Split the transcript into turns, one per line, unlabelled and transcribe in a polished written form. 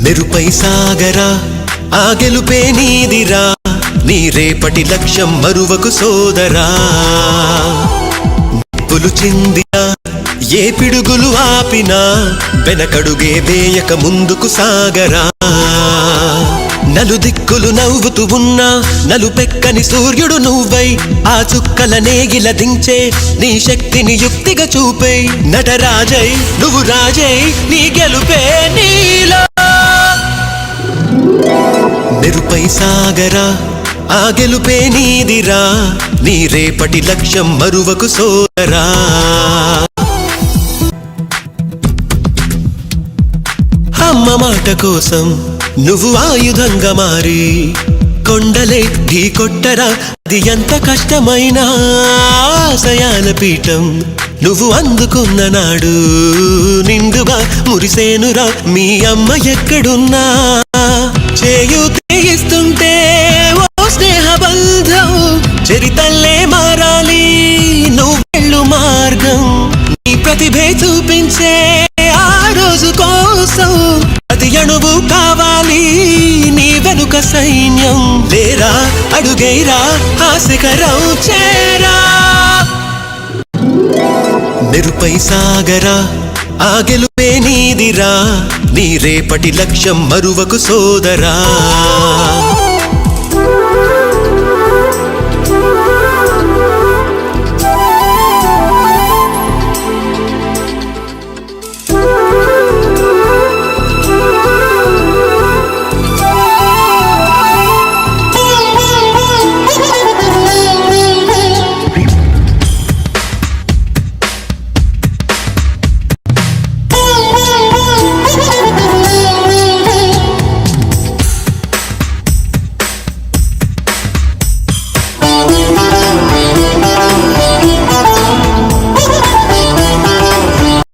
మెరుపై సాగరా ఆ గెలుపే నీదిరా నీ రేపటి లక్ష్యం మరువకు సోదరా నిప్పులు చిందినా ఏ పిడుగులు ఆపినా వెనకడుగే వేయక ముందుకు సాగరా నలుదిక్కులు నవ్వుతూ ఉన్నా నలుపెక్కని సూర్యుడు నువ్వై ఆ చుక్కల నేగిల దించే నీ శక్తిని యుక్తిగా చూపై నటరాజై నువ్వు రాజై నీ గెలుపే నీలో మెరుపై సాగరా ఆ గెలుపే నీదిరా నీ రేపటి లక్ష్యం మరువకు సోదరా అమ్మ మాట కోసం నువ్వు ఆయుధంగా మారి కొండలే ఢీ కొట్టరా అది ఎంత కష్టమైనా ఆశయాల పీఠం నువ్వు అందుకున్న నాడు నిండుగా మురిసేనురా మీ అమ్మ ఎక్కడున్నా చేయూతే ఇస్తుంటే ఓ స్నేహ బంధం చరితల్లే మారాలి నువ్వెళ్ళు మార్గం నీ ప్రతిభే చూపించే ఆ రోజు కోసం ప్రతి అణువు కావాలి నీ వెనుక సైన్యం లేరా అడుగైరా ఆ శిఖరం చేరా మెరుపై సాగరా ఆ గెలుపే నీదిరా నీ రేపటి లక్ష్యం మరువకు సోదరా